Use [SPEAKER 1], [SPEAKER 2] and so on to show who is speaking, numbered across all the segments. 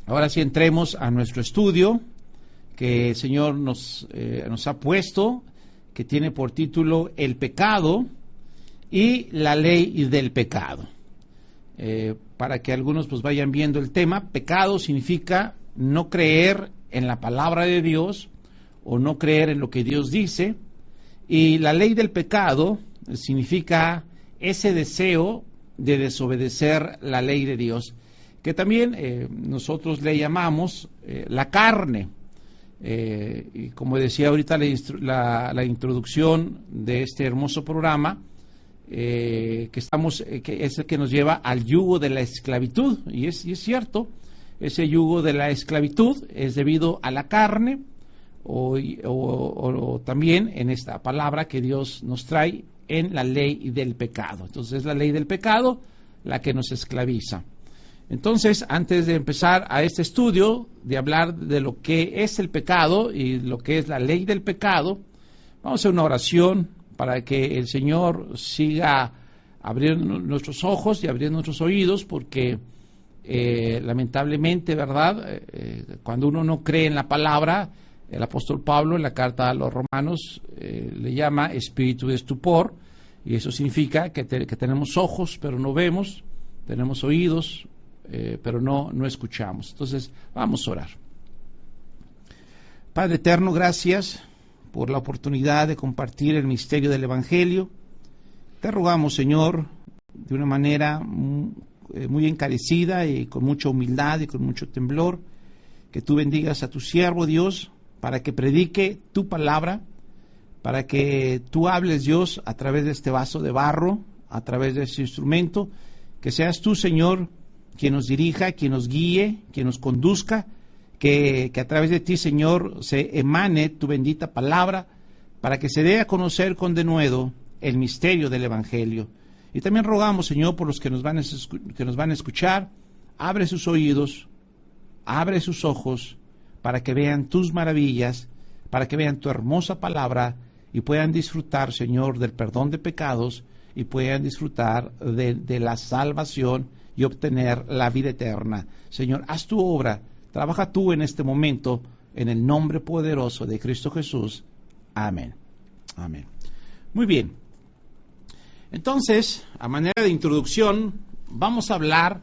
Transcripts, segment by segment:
[SPEAKER 1] Ahora sí entremos a nuestro estudio que el Señor nos ha puesto, que tiene por título El pecado y la ley del pecado. Para que algunos pues vayan viendo el tema, pecado significa no creer en la palabra de Dios o no creer en lo que Dios dice, y la ley del pecado significa ese deseo de desobedecer la ley de Dios, que también nosotros le llamamos la carne. Y como decía ahorita la introducción de este hermoso programa, que es el que nos lleva al yugo de la esclavitud, y es cierto, ese yugo de la esclavitud es debido a la carne, o también en esta palabra que Dios nos trae en la ley del pecado. Entonces es la ley del pecado la que nos esclaviza. Entonces, antes de empezar a este estudio, de hablar de lo que es el pecado y lo que es la ley del pecado, vamos a hacer una oración para que el Señor siga abriendo nuestros ojos y abriendo nuestros oídos, porque lamentablemente, ¿verdad? Cuando uno no cree en la palabra, el apóstol Pablo en la carta a los Romanos le llama espíritu de estupor, y eso significa que tenemos ojos pero no vemos, tenemos oídos pero no escuchamos. Entonces vamos a orar. Padre eterno, gracias por la oportunidad de compartir el misterio del Evangelio. Te rogamos, Señor, de una manera muy encarecida y con mucha humildad y con mucho temblor, que tú bendigas a tu siervo, Dios, para que predique tu palabra, para que tú hables, Dios, a través de este vaso de barro, a través de este instrumento, que seas tú, Señor, quien nos dirija, quien nos guíe, quien nos conduzca, que a través de ti, Señor, se emane tu bendita palabra, para que se dé a conocer con denuedo el misterio del Evangelio. Y también rogamos, Señor, por los que nos van a escuchar, abre sus oídos, abre sus ojos, para que vean tus maravillas, para que vean tu hermosa palabra y puedan disfrutar, Señor, del perdón de pecados y puedan disfrutar de la salvación y obtener la vida eterna. Señor, haz tu obra, trabaja tú en este momento, en el nombre poderoso de Cristo Jesús. Amén. Amén. Muy bien. Entonces, a manera de introducción, vamos a hablar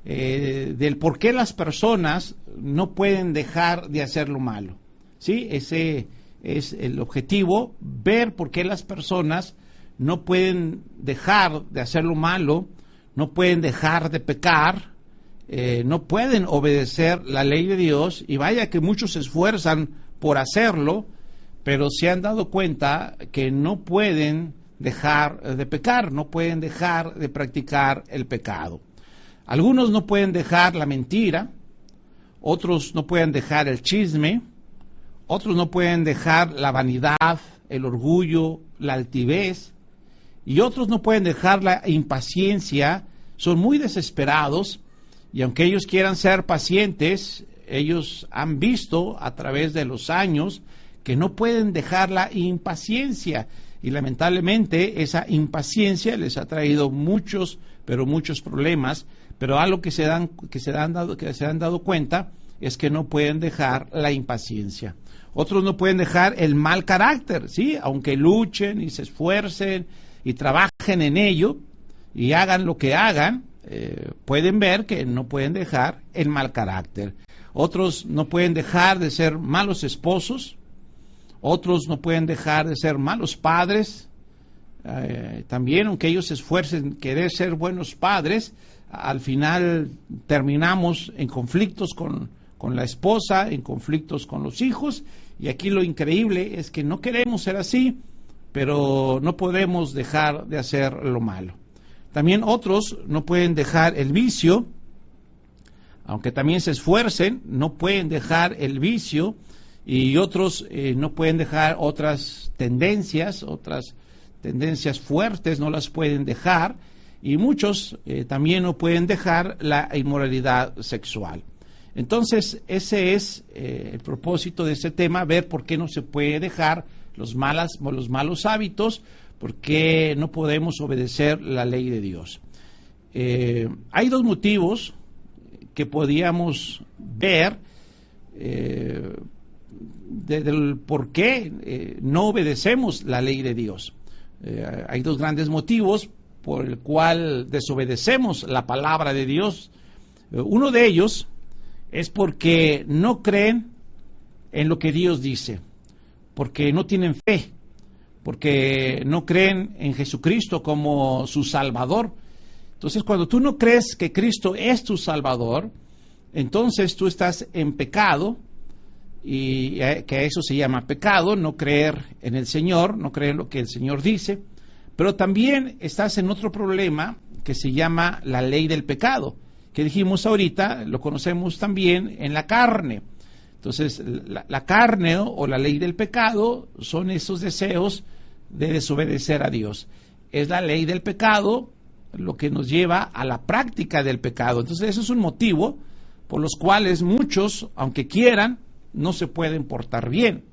[SPEAKER 1] del por qué las personas no pueden dejar de hacer lo malo. ¿Sí? Ese es el objetivo, ver por qué las personas no pueden dejar de hacer lo malo, no pueden dejar de pecar, no pueden obedecer la ley de Dios, y vaya que muchos se esfuerzan por hacerlo, pero se han dado cuenta que no pueden dejar de pecar, no pueden dejar de practicar el pecado. Algunos no pueden dejar la mentira, otros no pueden dejar el chisme, otros no pueden dejar la vanidad, el orgullo, la altivez, y otros no pueden dejar la impaciencia, son muy desesperados, y aunque ellos quieran ser pacientes, ellos han visto a través de los años que no pueden dejar la impaciencia, y lamentablemente esa impaciencia les ha traído muchos, pero muchos problemas. Pero algo que se han dado cuenta es que no pueden dejar la impaciencia. Otros no pueden dejar el mal carácter, ¿sí? Aunque luchen y se esfuercen y trabajen en ello y hagan lo que hagan, pueden ver que no pueden dejar el mal carácter. Otros no pueden dejar de ser malos esposos, otros no pueden dejar de ser malos padres. También, aunque ellos se esfuercen en querer ser buenos padres, al final terminamos en conflictos con la esposa, en conflictos con los hijos, y aquí lo increíble es que no queremos ser así, pero no podemos dejar de hacer lo malo. También otros no pueden dejar el vicio, aunque también se esfuercen, no pueden dejar el vicio, y otros no pueden dejar otras tendencias fuertes, no las pueden dejar, y muchos también no pueden dejar la inmoralidad sexual. Entonces, ese es el propósito de este tema, ver por qué no se puede dejar los malos hábitos, por qué no podemos obedecer la ley de Dios. Hay dos motivos que podíamos ver del por qué no obedecemos la ley de Dios. Hay dos grandes motivos por el cual desobedecemos la palabra de Dios. Uno de ellos es porque no creen en lo que Dios dice, porque no tienen fe, porque no creen en Jesucristo como su Salvador. Entonces, cuando tú no crees que Cristo es tu Salvador, entonces tú estás en pecado, y que eso se llama pecado, no creer en el Señor, no creer en lo que el Señor dice, pero también estás en otro problema que se llama la ley del pecado, que dijimos ahorita, lo conocemos también en la carne. Entonces, la carne o la ley del pecado son esos deseos de desobedecer a Dios. Es la ley del pecado lo que nos lleva a la práctica del pecado. Entonces, eso es un motivo por los cuales muchos, aunque quieran, no se pueden portar bien.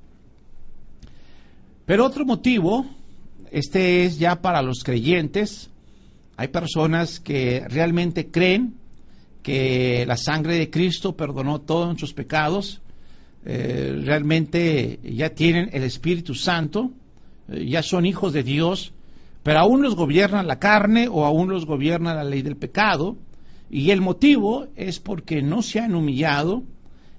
[SPEAKER 1] Pero otro motivo, este es ya para los creyentes. Hay personas que realmente creen que la sangre de Cristo perdonó todos nuestros pecados, realmente ya tienen el Espíritu Santo, ya son hijos de Dios, pero aún los gobierna la carne o aún los gobierna la ley del pecado, y el motivo es porque no se han humillado.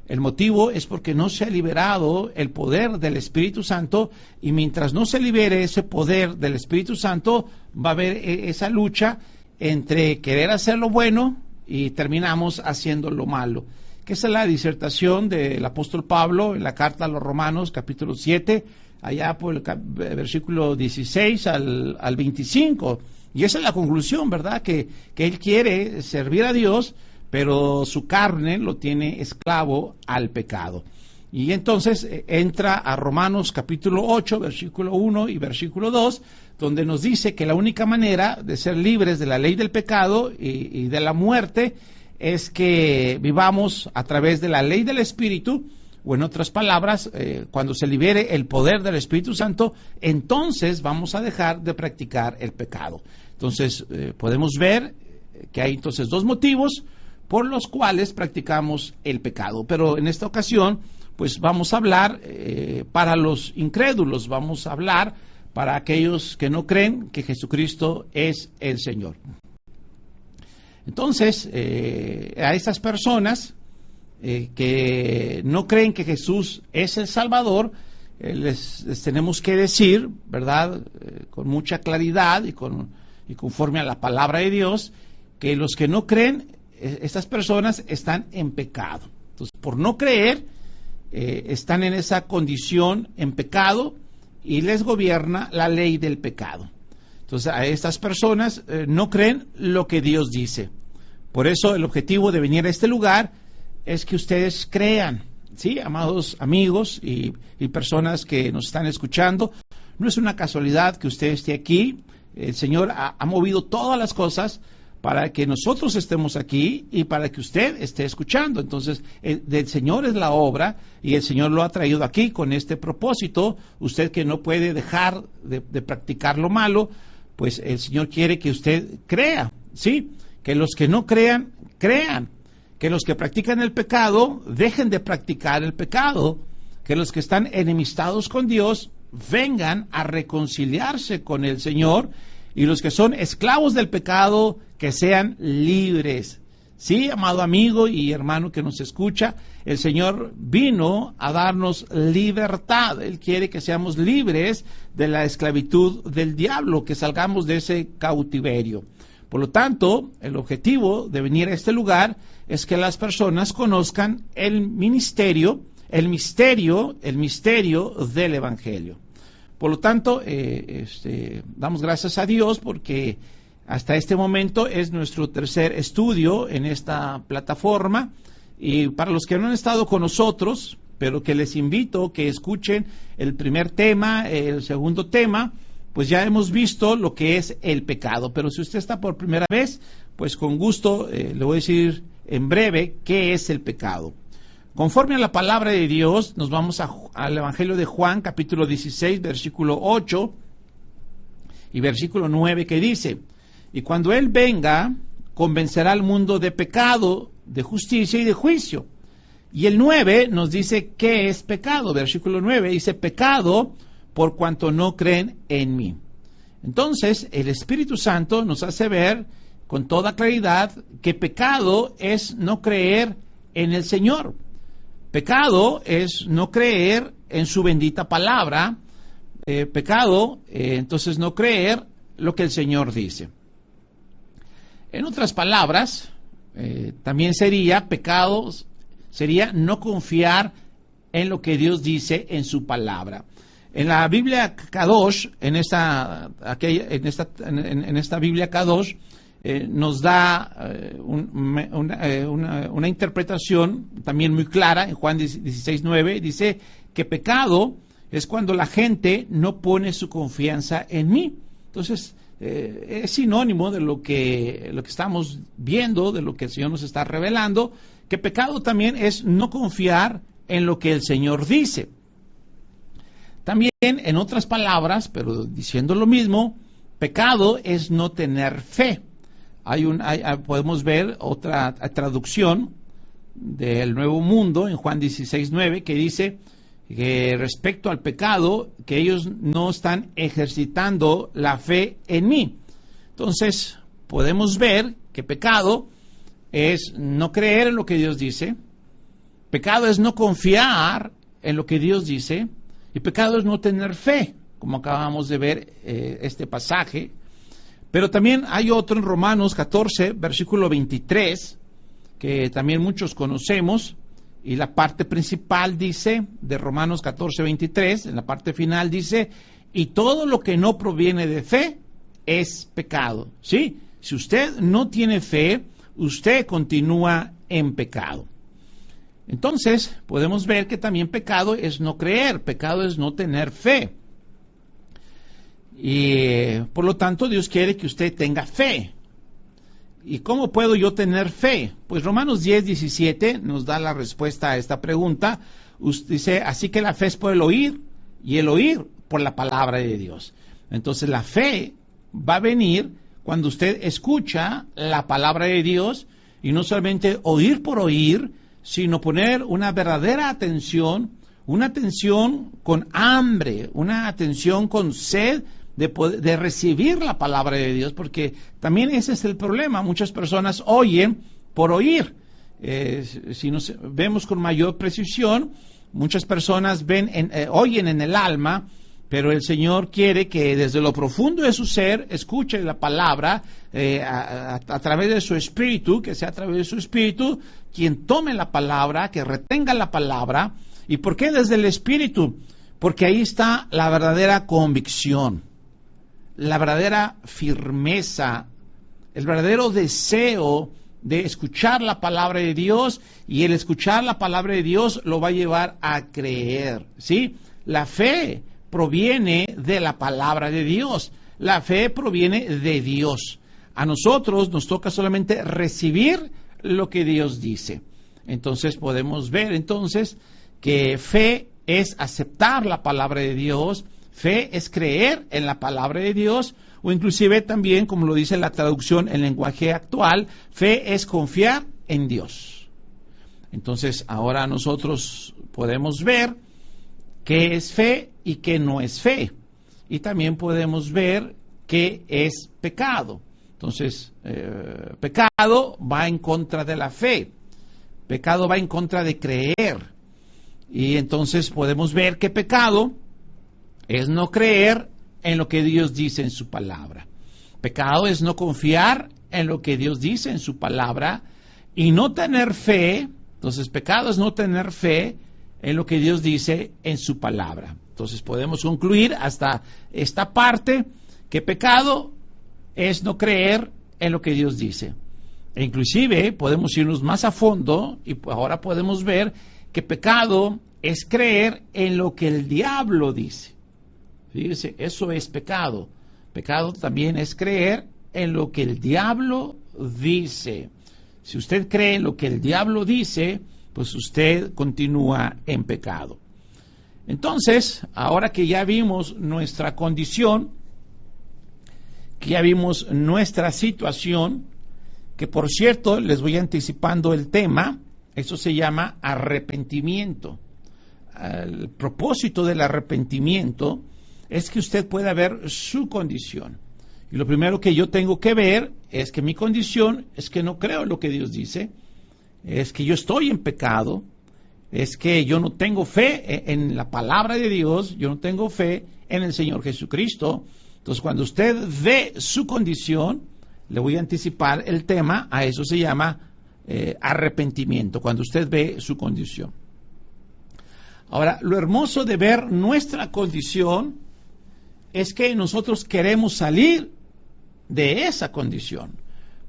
[SPEAKER 1] El motivo es porque no se ha liberado el poder del Espíritu Santo, y mientras no se libere ese poder del Espíritu Santo, va a haber esa lucha entre querer hacer lo bueno y terminamos haciendo lo malo. Que esa es la disertación del apóstol Pablo en la carta a los Romanos, capítulo 7, allá por el versículo 16 al 25. Y esa es la conclusión, ¿verdad? Que él quiere servir a Dios, pero su carne lo tiene esclavo al pecado. Y entonces entra a Romanos capítulo 8, versículo 1 y versículo 2, donde nos dice que la única manera de ser libres de la ley del pecado y de la muerte es que vivamos a través de la ley del Espíritu, o en otras palabras, cuando se libere el poder del Espíritu Santo, entonces vamos a dejar de practicar el pecado. Entonces podemos ver que hay entonces dos motivos por los cuales practicamos el pecado. Pero en esta ocasión, pues vamos a hablar para los incrédulos, vamos a hablar para aquellos que no creen que Jesucristo es el Señor. Entonces, a estas personas que no creen que Jesús es el Salvador, les tenemos que decir, ¿verdad?, con mucha claridad y conforme a la palabra de Dios, que los que no creen, estas personas están en pecado. Entonces, por no creer, están en esa condición en pecado y les gobierna la ley del pecado. Entonces, a estas personas no creen lo que Dios dice. Por eso el objetivo de venir a este lugar es que ustedes crean, ¿sí? Amados amigos y personas que nos están escuchando, no es una casualidad que usted esté aquí. El Señor ha movido todas las cosas para que nosotros estemos aquí y para que usted esté escuchando. Entonces, del Señor es la obra y el Señor lo ha traído aquí con este propósito. Usted que no puede dejar de practicar lo malo, pues el Señor quiere que usted crea, ¿sí? Que los que no crean, crean. Que los que practican el pecado, dejen de practicar el pecado. Que los que están enemistados con Dios, vengan a reconciliarse con el Señor. Y los que son esclavos del pecado, que sean libres. Sí, amado amigo y hermano que nos escucha, el Señor vino a darnos libertad. Él quiere que seamos libres de la esclavitud del diablo, que salgamos de ese cautiverio. Por lo tanto, el objetivo de venir a este lugar es que las personas conozcan el misterio del Evangelio. Por lo tanto, damos gracias a Dios porque hasta este momento es nuestro tercer estudio en esta plataforma, y para los que no han estado con nosotros, pero que les invito que escuchen el primer tema, el segundo tema, pues ya hemos visto lo que es el pecado. Pero si usted está por primera vez, pues con gusto le voy a decir en breve qué es el pecado. Conforme a la palabra de Dios, nos vamos al Evangelio de Juan, capítulo 16, versículo 8 y versículo 9, que dice: y cuando Él venga, convencerá al mundo de pecado, de justicia y de juicio. Y el 9 nos dice qué es pecado. Versículo 9 dice, pecado por cuanto no creen en mí. Entonces, el Espíritu Santo nos hace ver con toda claridad que pecado es no creer en el Señor. Pecado es no creer en su bendita palabra. Pecado, entonces, no creer lo que el Señor dice. En otras palabras, también sería no confiar en lo que Dios dice en su palabra. En la Biblia Kadosh, en esta Biblia Kadosh, nos da una interpretación también muy clara. En Juan 16:9 dice que pecado es cuando la gente no pone su confianza en mí. Entonces, es sinónimo de lo que estamos viendo, de lo que el Señor nos está revelando, que pecado también es no confiar en lo que el Señor dice. También, en otras palabras, pero diciendo lo mismo, pecado es no tener fe. Podemos ver otra traducción del Nuevo Mundo en Juan 16:9 que dice que respecto al pecado, que ellos no están ejercitando la fe en mí. Entonces, podemos ver que pecado es no creer en lo que Dios dice, pecado es no confiar en lo que Dios dice, y pecado es no tener fe, como acabamos de ver este pasaje. Pero también hay otro en Romanos 14, versículo 23, que también muchos conocemos, y la parte principal dice, de Romanos 14, 23, en la parte final dice, y todo lo que no proviene de fe es pecado. ¿Sí? Si usted no tiene fe, usted continúa en pecado. Entonces, podemos ver que también pecado es no creer, pecado es no tener fe. Y por lo tanto, Dios quiere que usted tenga fe. ¿Y cómo puedo yo tener fe? Pues Romanos 10:17 nos da la respuesta a esta pregunta. Dice, así que la fe es por el oír, y el oír por la palabra de Dios. Entonces la fe va a venir cuando usted escucha la palabra de Dios, y no solamente oír por oír, sino poner una verdadera atención, una atención con hambre, una atención con sed de recibir la palabra de Dios, porque también ese es el problema. Muchas personas oyen por oír. Si nos vemos con mayor precisión, muchas personas oyen en el alma, pero el Señor quiere que desde lo profundo de su ser escuche la palabra a través de su espíritu, que sea a través de su espíritu quien tome la palabra, que retenga la palabra. ¿Y por qué desde el espíritu? Porque ahí está la verdadera convicción, la verdadera firmeza, el verdadero deseo de escuchar la palabra de Dios, y el escuchar la palabra de Dios lo va a llevar a creer, ¿sí? La fe proviene de la palabra de Dios, la fe proviene de Dios. A nosotros nos toca solamente recibir lo que Dios dice. Entonces podemos ver entonces que fe es aceptar la palabra de Dios, fe es creer en la palabra de Dios, o inclusive también, como lo dice la traducción en lenguaje actual, fe es confiar en Dios. Entonces, ahora nosotros podemos ver qué es fe y qué no es fe. Y también podemos ver qué es pecado. Entonces, pecado va en contra de la fe. Pecado va en contra de creer. Y entonces podemos ver que pecado es no creer en lo que Dios dice en su palabra. Pecado es no confiar en lo que Dios dice en su palabra y no tener fe. Entonces, pecado es no tener fe en lo que Dios dice en su palabra. Entonces, podemos concluir hasta esta parte que pecado es no creer en lo que Dios dice. E inclusive podemos irnos más a fondo y ahora podemos ver que pecado es creer en lo que el diablo dice. Fíjese, eso es pecado. Pecado también es creer en lo que el diablo dice. Si usted cree en lo que el diablo dice, pues usted continúa en pecado. Entonces, ahora que ya vimos nuestra condición, que ya vimos nuestra situación, que por cierto, les voy anticipando el tema, eso se llama arrepentimiento. El propósito del arrepentimiento es que usted pueda ver su condición. Y lo primero que yo tengo que ver es que mi condición es que no creo en lo que Dios dice, es que yo estoy en pecado, es que yo no tengo fe en la palabra de Dios, yo no tengo fe en el Señor Jesucristo. Entonces, cuando usted ve su condición, le voy a anticipar el tema, a eso se llama arrepentimiento, cuando usted ve su condición. Ahora, lo hermoso de ver nuestra condición es que nosotros queremos salir de esa condición.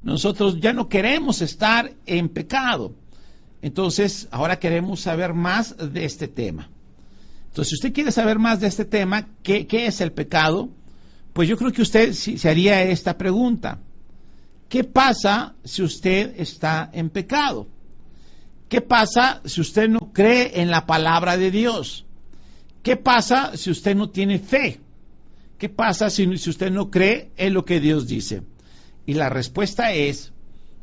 [SPEAKER 1] Nosotros ya no queremos estar en pecado. Entonces, ahora queremos saber más de este tema. Entonces, si usted quiere saber más de este tema, ¿qué es el pecado? Pues yo creo que usted se haría esta pregunta. ¿Qué pasa si usted está en pecado? ¿Qué pasa si usted no cree en la palabra de Dios? ¿Qué pasa si usted no tiene fe? ¿Qué pasa si usted no cree en lo que Dios dice? Y la respuesta es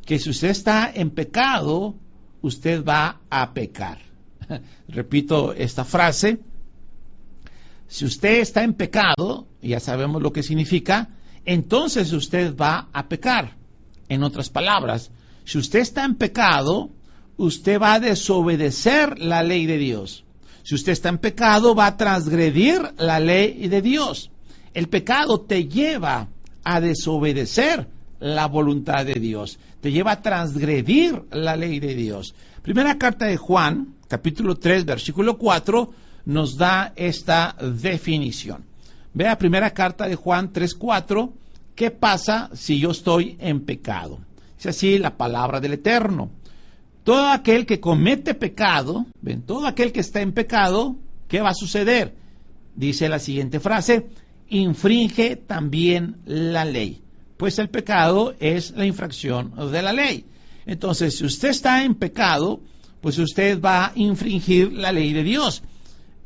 [SPEAKER 1] que si usted está en pecado, usted va a pecar. Repito esta frase. Si usted está en pecado, ya sabemos lo que significa, entonces usted va a pecar. En otras palabras, si usted está en pecado, usted va a desobedecer la ley de Dios. Si usted está en pecado, va a transgredir la ley de Dios. El pecado te lleva a desobedecer la voluntad de Dios. Te lleva a transgredir la ley de Dios. Primera carta de Juan, capítulo 3, versículo 4, nos da esta definición. Vea primera carta de Juan 3:4, ¿qué pasa si yo estoy en pecado? Es así la palabra del Eterno. Todo aquel que comete pecado, ven, todo aquel que está en pecado, ¿qué va a suceder? Dice la siguiente frase, infringe también la ley. Pues el pecado es la infracción de la ley. Entonces, si usted está en pecado, pues usted va a infringir la ley de Dios.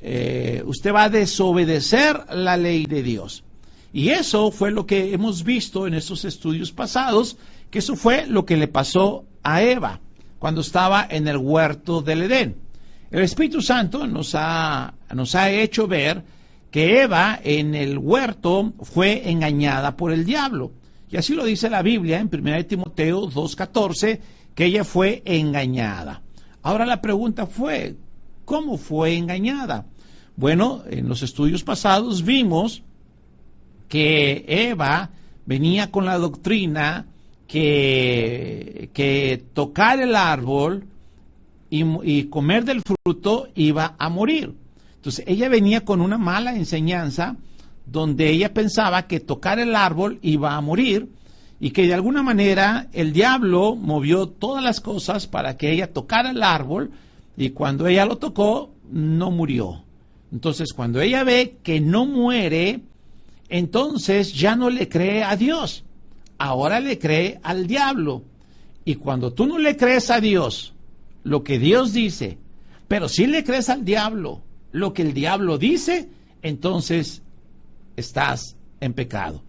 [SPEAKER 1] Usted va a desobedecer la ley de Dios. Y eso fue lo que hemos visto en estos estudios pasados, que eso fue lo que le pasó a Eva cuando estaba en el huerto del Edén. El Espíritu Santo nos ha hecho ver que Eva en el huerto fue engañada por el diablo. Y así lo dice la Biblia en 1 Timoteo 2:14, que ella fue engañada. Ahora la pregunta fue, ¿cómo fue engañada? Bueno, en los estudios pasados vimos que Eva venía con la doctrina que tocar el árbol y comer del fruto iba a morir. Entonces ella venía con una mala enseñanza donde ella pensaba que tocar el árbol iba a morir y que de alguna manera el diablo movió todas las cosas para que ella tocara el árbol y cuando ella lo tocó no murió. Entonces cuando ella ve que no muere, entonces ya no le cree a Dios, ahora le cree al diablo. Y cuando tú no le crees a Dios lo que Dios dice, pero sí le crees al diablo lo que el diablo dice, entonces estás en pecado.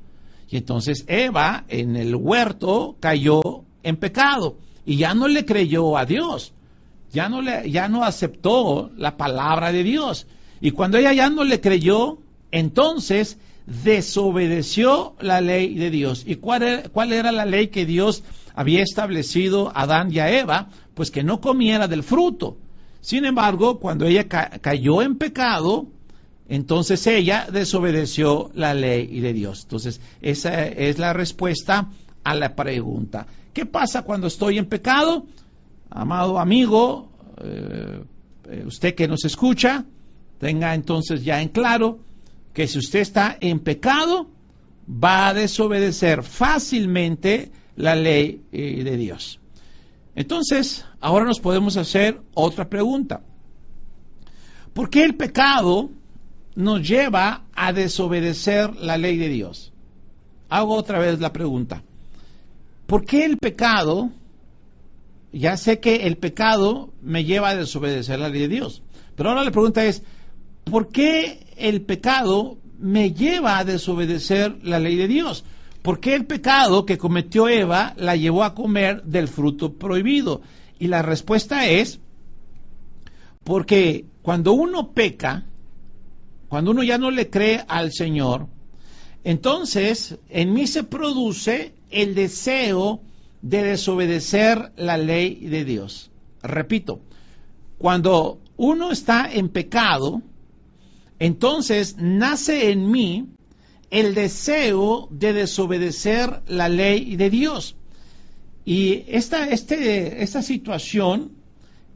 [SPEAKER 1] Y entonces Eva en el huerto cayó en pecado y ya no le creyó a Dios, ya no aceptó la palabra de Dios. Y cuando ella ya no le creyó, entonces desobedeció la ley de Dios. ¿Y cuál era la ley que Dios había establecido a Adán y a Eva? Pues que no comiera del fruto. Sin embargo, cuando ella cayó en pecado, entonces ella desobedeció la ley de Dios. Entonces, esa es la respuesta a la pregunta. ¿Qué pasa cuando estoy en pecado? Amado amigo, usted que nos escucha, tenga entonces ya en claro que si usted está en pecado, va a desobedecer fácilmente la ley de Dios. Entonces, ahora nos podemos hacer otra pregunta. ¿Por qué el pecado nos lleva a desobedecer la ley de Dios? Hago otra vez la pregunta. ¿Por qué el pecado, ya sé que el pecado me lleva a desobedecer la ley de Dios, pero ahora la pregunta es, ¿por qué el pecado me lleva a desobedecer la ley de Dios? ¿por qué el pecado que cometió Eva la llevó a comer del fruto prohibido? Y la respuesta es, porque cuando uno peca, cuando uno ya no le cree al Señor, entonces en mí se produce el deseo de desobedecer la ley de Dios. Repito, cuando uno está en pecado, entonces nace en mí el deseo de desobedecer la ley de Dios. Y esta situación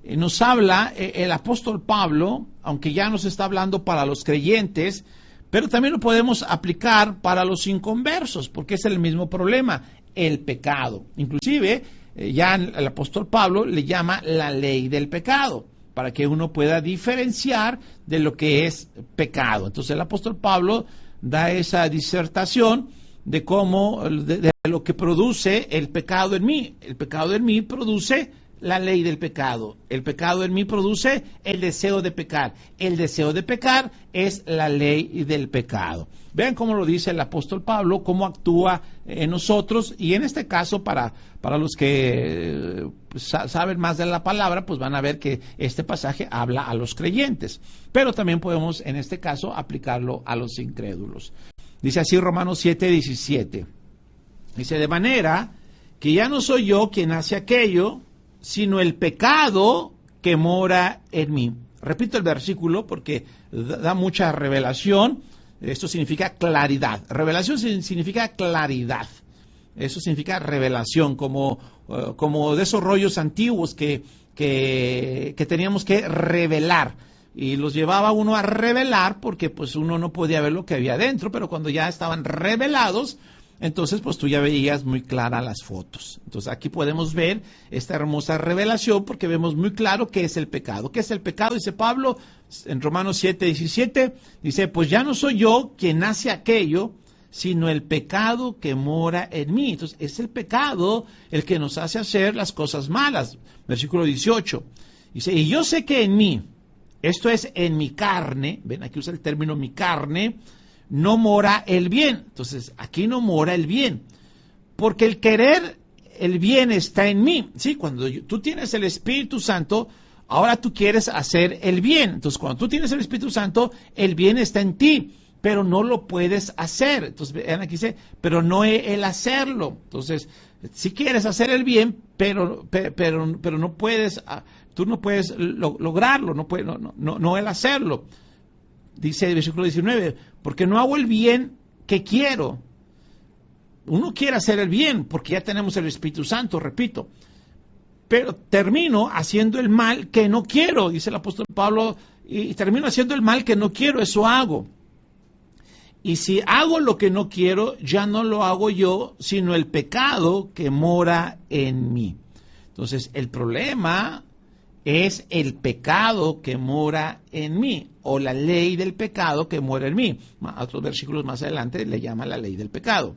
[SPEAKER 1] nos habla el apóstol Pablo, aunque ya nos está hablando para los creyentes, pero también lo podemos aplicar para los inconversos, porque es el mismo problema, el pecado. Inclusive, ya el apóstol Pablo le llama la ley del pecado, para que uno pueda diferenciar de lo que es pecado. Entonces el apóstol Pablo da esa disertación de cómo, de lo que produce el pecado en mí. El pecado en mí produce la ley del pecado. El pecado en mí produce el deseo de pecar. El deseo de pecar es la ley del pecado. Vean cómo lo dice el apóstol Pablo, cómo actúa en nosotros, y en este caso para los que saben más de la palabra, pues van a ver que este pasaje habla a los creyentes, pero también podemos en este caso aplicarlo a los incrédulos. Dice así Romanos 7:17. Dice, de manera que ya no soy yo quien hace aquello, sino el pecado que mora en mí. Repito el versículo porque da mucha revelación. Esto significa claridad. Revelación significa claridad. Eso significa revelación, como de esos rollos antiguos que teníamos que revelar. Y los llevaba uno a revelar porque pues uno no podía ver lo que había dentro, pero cuando ya estaban revelados, entonces pues tú ya veías muy claras las fotos. Entonces aquí podemos ver esta hermosa revelación porque vemos muy claro qué es el pecado. ¿Qué es el pecado? Dice Pablo en Romanos 7:17, dice, pues ya no soy yo quien hace aquello, sino el pecado que mora en mí. Entonces es el pecado el que nos hace hacer las cosas malas. Versículo 18, dice, y yo sé que en mí, esto es en mi carne, ven aquí usa el término mi carne, no mora el bien. Entonces, aquí no mora el bien, porque el querer el bien está en mí. Sí, cuando tú tienes el Espíritu Santo, ahora tú quieres hacer el bien. Entonces, cuando tú tienes el Espíritu Santo, el bien está en ti, pero no lo puedes hacer. Entonces, vean aquí dice, pero no el hacerlo. Entonces, si quieres hacer el bien, pero no puedes, tú no puedes lograrlo, no el hacerlo. Dice el versículo 19, porque no hago el bien que quiero. Uno quiere hacer el bien porque ya tenemos el Espíritu Santo, repito, pero termino haciendo el mal que no quiero, dice el apóstol Pablo, y termino haciendo el mal que no quiero, eso hago. Y si hago lo que no quiero, ya no lo hago yo, sino el pecado que mora en mí. Entonces, el problema es el pecado que mora en mí, o la ley del pecado que mora en mí. Otros versículos más adelante le llama la ley del pecado.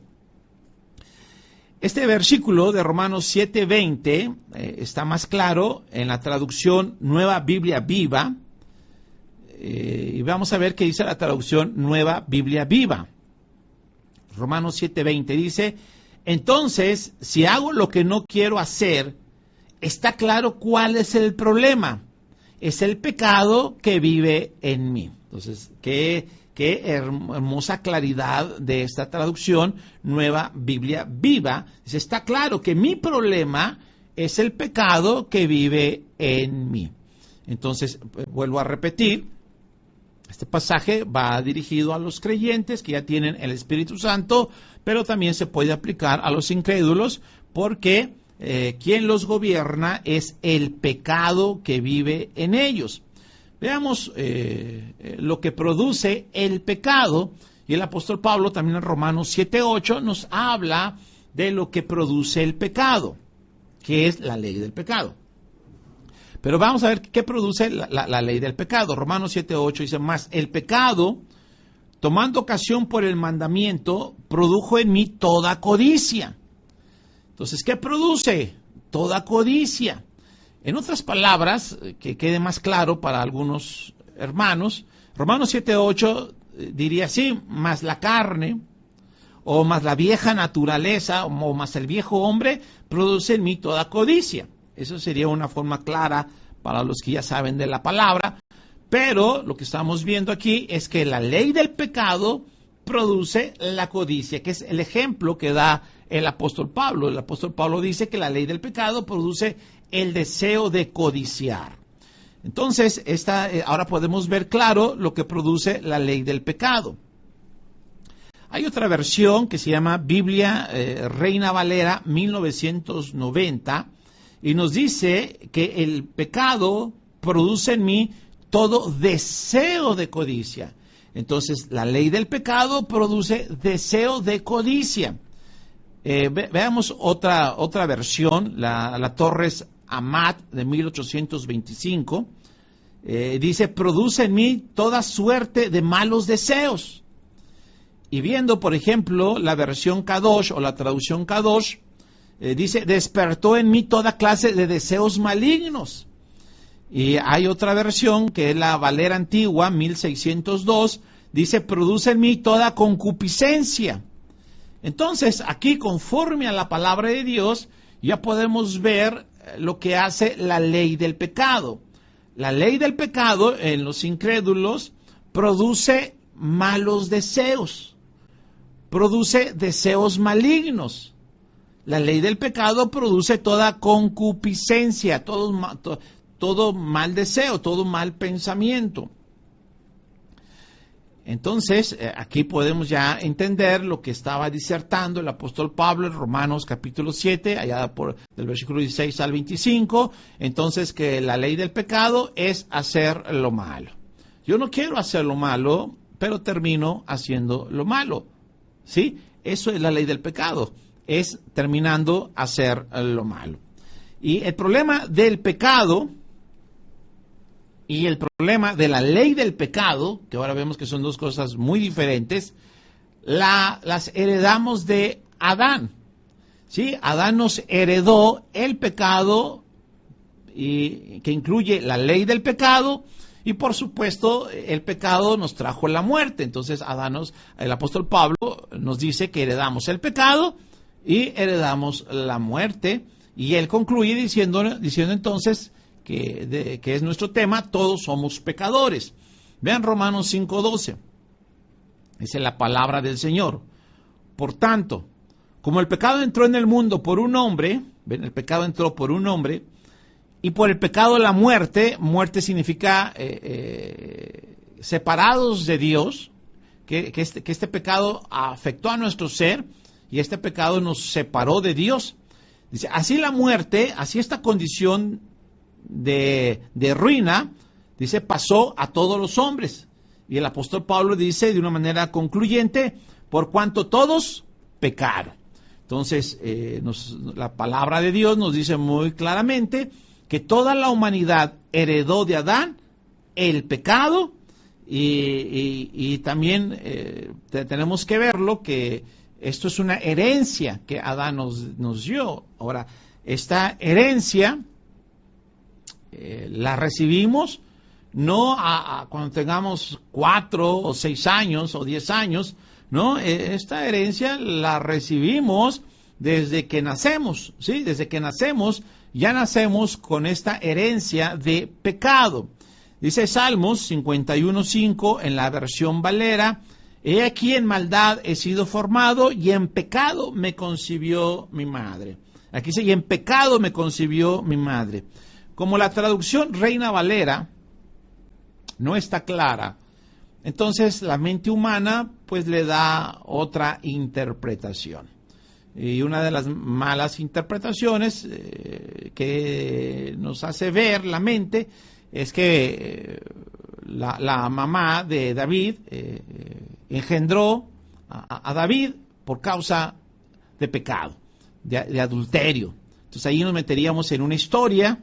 [SPEAKER 1] Este versículo de Romanos 7:20 está más claro en la traducción Nueva Biblia Viva, y vamos a ver qué dice la traducción Nueva Biblia Viva. Romanos 7:20 dice, entonces, si hago lo que no quiero hacer, está claro cuál es el problema. Es el pecado que vive en mí. Entonces, qué hermosa claridad de esta traducción, Nueva Biblia Viva. Dice, está claro que mi problema es el pecado que vive en mí. Entonces, vuelvo a repetir, este pasaje va dirigido a los creyentes que ya tienen el Espíritu Santo, pero también se puede aplicar a los incrédulos porque quien los gobierna es el pecado que vive en ellos. Veamos lo que produce el pecado, y el apóstol Pablo también en Romanos 7:8 nos habla de lo que produce el pecado, que es la ley del pecado. Pero vamos a ver qué produce la ley del pecado. Romanos 7:8 dice, más el pecado, tomando ocasión por el mandamiento, produjo en mí toda codicia. Entonces, ¿qué produce? Toda codicia. En otras palabras, que quede más claro para algunos hermanos, Romanos 7:8 diría así, más la carne, o más la vieja naturaleza, o más el viejo hombre, produce en mí toda codicia. Eso sería una forma clara para los que ya saben de la palabra. Pero lo que estamos viendo aquí es que la ley del pecado produce la codicia, que es el ejemplo que da el apóstol Pablo. El apóstol Pablo dice que la ley del pecado produce el deseo de codiciar. Entonces, ahora podemos ver claro lo que produce la ley del pecado. Hay otra versión que se llama Biblia Reina Valera 1990 y nos dice que el pecado produce en mí todo deseo de codicia. Entonces, la ley del pecado produce deseo de codicia. Veamos otra versión, la Torres Amat de 1825. Dice, produce en mí toda suerte de malos deseos. Y viendo, por ejemplo, la versión Kadosh o la traducción Kadosh, dice, despertó en mí toda clase de deseos malignos. Y hay otra versión, que es la Valera Antigua, 1602, dice, produce en mí toda concupiscencia. Entonces, aquí, conforme a la palabra de Dios, ya podemos ver lo que hace la ley del pecado. La ley del pecado en los incrédulos produce malos deseos, produce deseos malignos. La ley del pecado produce toda concupiscencia, todo mal deseo, todo mal pensamiento. Entonces, aquí podemos ya entender lo que estaba disertando el apóstol Pablo en Romanos capítulo 7, allá del versículo 16 al 25. Entonces, que la ley del pecado es hacer lo malo. Yo no quiero hacer lo malo, pero termino haciendo lo malo. ¿Sí? Eso es la ley del pecado, es terminando hacer lo malo. Y el problema del pecado y el problema de la ley del pecado, que ahora vemos que son dos cosas muy diferentes, las heredamos de Adán. ¿Sí? Adán nos heredó el pecado, que incluye la ley del pecado, y por supuesto el pecado nos trajo la muerte. Entonces el apóstol Pablo nos dice que heredamos el pecado y heredamos la muerte, y él concluye diciendo entonces que es nuestro tema, todos somos pecadores. Vean Romanos 5:12, dice la palabra del Señor. Por tanto, como el pecado entró en el mundo por un hombre, ven, el pecado entró por un hombre, y por el pecado la muerte significa separados de Dios, que este pecado afectó a nuestro ser, y este pecado nos separó de Dios. Dice, así la muerte, así esta condición de ruina, dice, pasó a todos los hombres. Y el apóstol Pablo dice de una manera concluyente, por cuanto todos pecaron. Entonces, la palabra de Dios nos dice muy claramente que toda la humanidad heredó de Adán el pecado, y también tenemos que verlo que esto es una herencia que Adán nos dio. Ahora, esta herencia la recibimos no cuando tengamos 4 o 6 años o 10 años, ¿no? Esta herencia la recibimos desde que nacemos, ¿sí? Desde que nacemos, ya nacemos con esta herencia de pecado. Dice Salmos 51:5 en la versión Valera, he aquí en maldad he sido formado y en pecado me concibió mi madre. Aquí dice, y en pecado me concibió mi madre. Como la traducción Reina Valera no está clara, entonces la mente humana pues le da otra interpretación. Y una de las malas interpretaciones que nos hace ver la mente es que la mamá de David engendró a David por causa de pecado, de adulterio. Entonces ahí nos meteríamos en una historia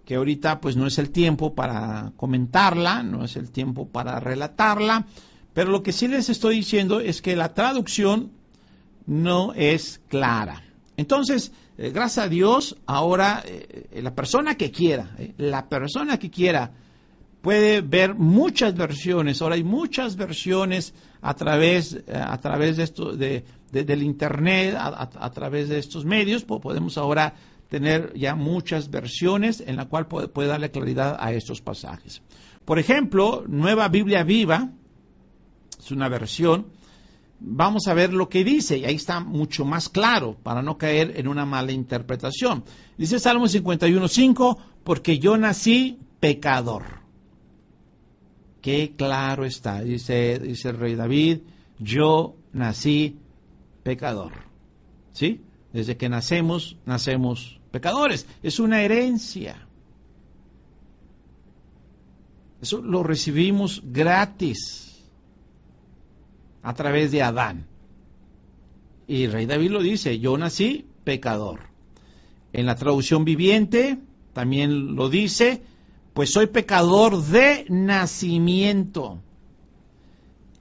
[SPEAKER 1] que ahorita pues no es el tiempo para comentarla, no es el tiempo para relatarla, pero lo que sí les estoy diciendo es que la traducción no es clara. Entonces, gracias a Dios, ahora la persona que quiera puede ver muchas versiones. Ahora hay muchas versiones a través de esto, del internet, a través de estos medios. Podemos ahora tener ya muchas versiones en la cual puede darle claridad a estos pasajes. Por ejemplo, Nueva Biblia Viva, es una versión. Vamos a ver lo que dice, y ahí está mucho más claro, para no caer en una mala interpretación. Dice Salmo 51:5, porque yo nací pecador. Qué claro está, dice el rey David, yo nací pecador. ¿Sí? Desde que nacemos pecadores. Es una herencia. Eso lo recibimos gratis a través de Adán. Y el rey David lo dice, yo nací pecador. En la traducción viviente también lo dice, pues soy pecador de nacimiento.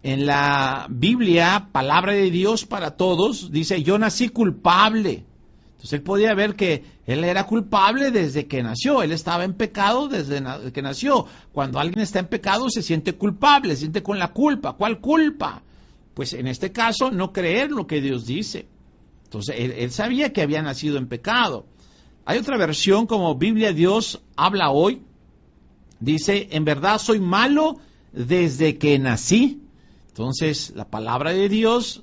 [SPEAKER 1] En la Biblia, Palabra de Dios para Todos, dice, yo nací culpable. Entonces él podía ver que él era culpable desde que nació, él estaba en pecado desde que nació. Cuando alguien está en pecado se siente culpable, se siente con la culpa. ¿Cuál culpa? Pues en este caso no creer lo que Dios dice. Entonces él sabía que había nacido en pecado. Hay otra versión como Biblia Dios habla hoy. Dice, en verdad soy malo desde que nací. Entonces la palabra de Dios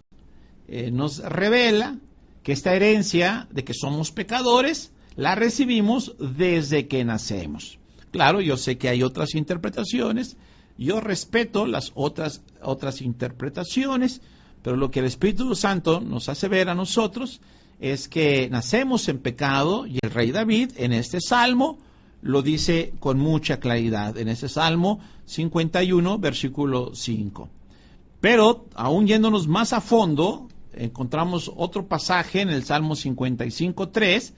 [SPEAKER 1] nos revela que esta herencia de que somos pecadores la recibimos desde que nacemos. Claro, yo sé que hay otras interpretaciones. Yo respeto las otras interpretaciones, pero lo que el Espíritu Santo nos hace ver a nosotros es que nacemos en pecado, y el rey David en este salmo lo dice con mucha claridad, en este Salmo 51, versículo 5. Pero, aún yéndonos más a fondo, encontramos otro pasaje en el Salmo 58.3,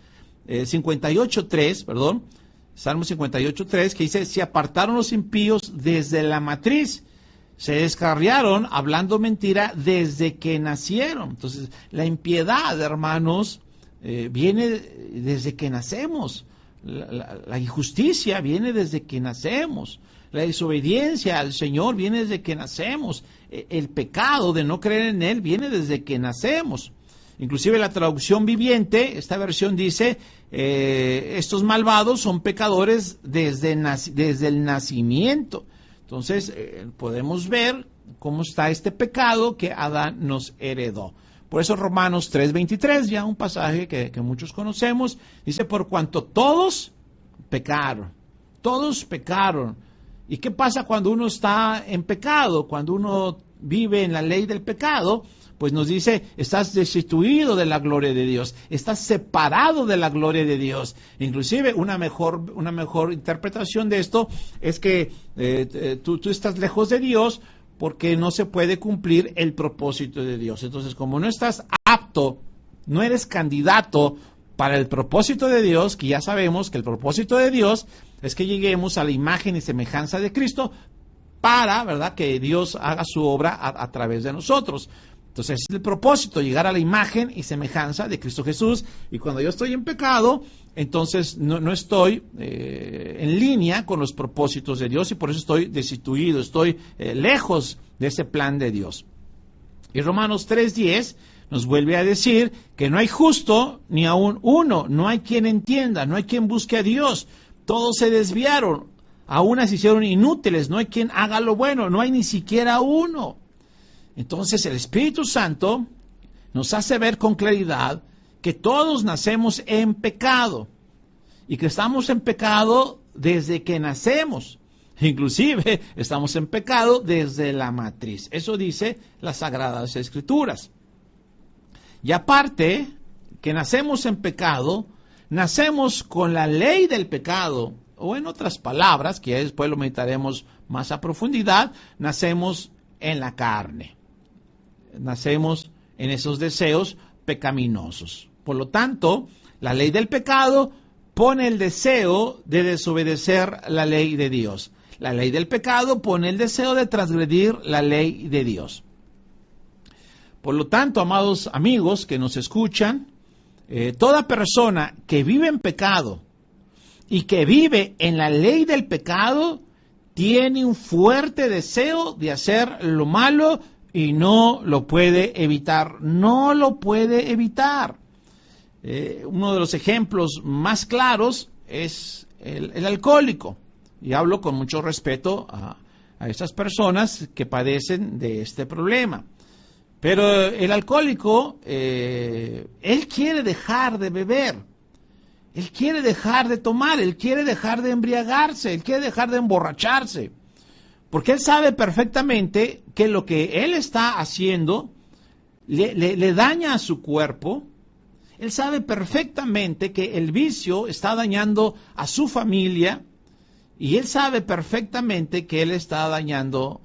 [SPEAKER 1] Salmo 58.3, que dice, se apartaron los impíos desde la matriz, se descarriaron hablando mentira desde que nacieron. Entonces, la impiedad, hermanos, viene desde que nacemos. La injusticia viene desde que nacemos. La desobediencia al Señor viene desde que nacemos. El pecado de no creer en Él viene desde que nacemos. Inclusive la traducción viviente, esta versión dice, estos malvados son pecadores desde el nacimiento. Entonces, podemos ver cómo está este pecado que Adán nos heredó. Por eso Romanos 3:23, ya un pasaje que muchos conocemos, dice, por cuanto todos pecaron. ¿Y qué pasa cuando uno está en pecado? Cuando uno vive en la ley del pecado, pues nos dice, estás destituido de la gloria de Dios, estás separado de la gloria de Dios. Inclusive una mejor interpretación de esto es que tú estás lejos de Dios porque no se puede cumplir el propósito de Dios. Entonces, como no estás apto, no eres candidato para el propósito de Dios, que ya sabemos que el propósito de Dios es que lleguemos a la imagen y semejanza de Cristo para, ¿verdad?, que Dios haga su obra a través de nosotros. Entonces, es el propósito, llegar a la imagen y semejanza de Cristo Jesús. Y cuando yo estoy en pecado, entonces no estoy en línea con los propósitos de Dios y por eso estoy destituido, estoy lejos de ese plan de Dios. Y Romanos 3:10 nos vuelve a decir que no hay justo ni aún uno, no hay quien entienda, no hay quien busque a Dios. Todos se desviaron, a unas se hicieron inútiles, no hay quien haga lo bueno, no hay ni siquiera uno. Entonces el Espíritu Santo nos hace ver con claridad que todos nacemos en pecado y que estamos en pecado desde que nacemos. Inclusive estamos en pecado desde la matriz. Eso dice las Sagradas Escrituras. Y aparte que nacemos en pecado, nacemos con la ley del pecado, o en otras palabras, que después lo meditaremos más a profundidad, nacemos en la carne. Nacemos en esos deseos pecaminosos. Por lo tanto, la ley del pecado pone el deseo de desobedecer la ley de Dios. La ley del pecado pone el deseo de transgredir la ley de Dios. Por lo tanto, amados amigos que nos escuchan, toda persona que vive en pecado y que vive en la ley del pecado tiene un fuerte deseo de hacer lo malo y no lo puede evitar. No lo puede evitar. Uno de los ejemplos más claros es el alcohólico. Y hablo con mucho respeto a estas personas que padecen de este problema. Pero el alcohólico, él quiere dejar de beber, él quiere dejar de tomar, él quiere dejar de embriagarse, él quiere dejar de emborracharse, porque él sabe perfectamente que lo que él está haciendo le daña a su cuerpo. Él sabe perfectamente que el vicio está dañando a su familia y él sabe perfectamente que él está dañando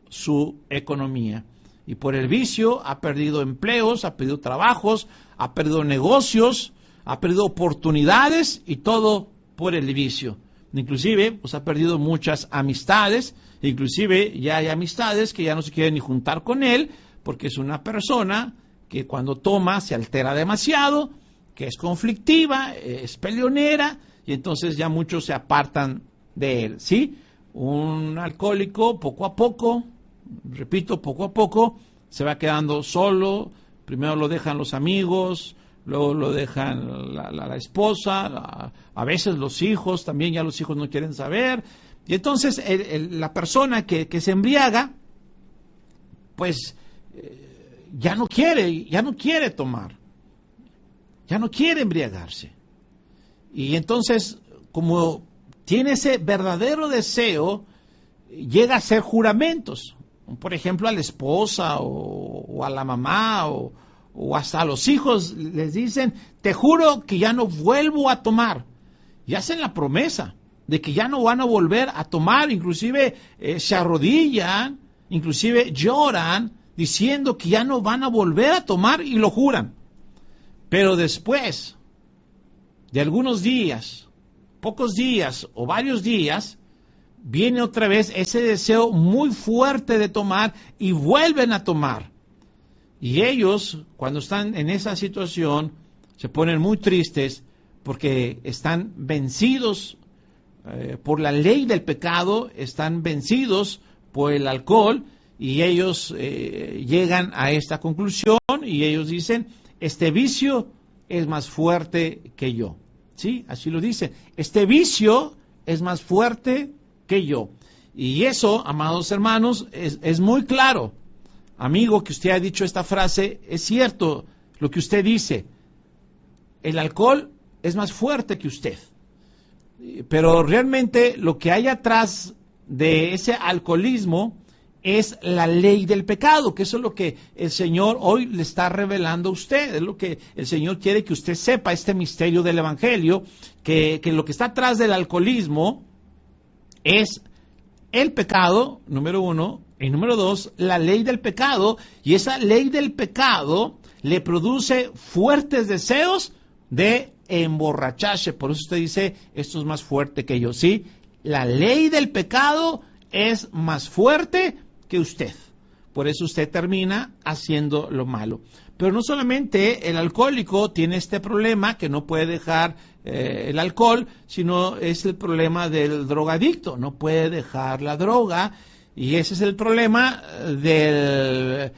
[SPEAKER 1] su economía. Y por el vicio ha perdido empleos, ha perdido trabajos, ha perdido negocios, ha perdido oportunidades y todo por el vicio. Inclusive, pues ha perdido muchas amistades, inclusive ya hay amistades que ya no se quieren ni juntar con él porque es una persona que cuando toma se altera demasiado, que es conflictiva, es peleonera y entonces ya muchos se apartan de él, ¿sí? Un alcohólico poco a poco, repito, poco a poco, se va quedando solo. Primero lo dejan los amigos, luego lo dejan la esposa, a veces los hijos, también ya los hijos no quieren saber. Y entonces la persona que se embriaga, pues ya no quiere tomar, ya no quiere embriagarse. Y entonces, como tiene ese verdadero deseo, llega a hacer juramentos. Por ejemplo, a la esposa o a la mamá o hasta a los hijos les dicen, te juro que ya no vuelvo a tomar. Y hacen la promesa de que ya no van a volver a tomar, inclusive se arrodillan, inclusive lloran, diciendo que ya no van a volver a tomar y lo juran. Pero después de algunos días, pocos días o varios días, viene otra vez ese deseo muy fuerte de tomar y vuelven a tomar. Y ellos, cuando están en esa situación, se ponen muy tristes porque están vencidos por la ley del pecado, están vencidos por el alcohol y ellos llegan a esta conclusión y ellos dicen, este vicio es más fuerte que yo. ¿Sí? Así lo dice. Este vicio es más fuerte que yo. Y eso, amados hermanos, es muy claro. Amigo, que usted ha dicho esta frase, es cierto lo que usted dice. El alcohol es más fuerte que usted. Pero realmente lo que hay atrás de ese alcoholismo es la ley del pecado, que eso es lo que el Señor hoy le está revelando a usted, es lo que el Señor quiere que usted sepa, este misterio del Evangelio, que lo que está atrás del alcoholismo es el pecado, número uno, y número dos, la ley del pecado, y esa ley del pecado le produce fuertes deseos de emborracharse. Por eso usted dice, esto es más fuerte que yo, ¿sí? La ley del pecado es más fuerte que usted. Por eso usted termina haciendo lo malo. Pero no solamente el alcohólico tiene este problema que no puede dejar el alcohol, sino es el problema del drogadicto. No puede dejar la droga y ese es el problema del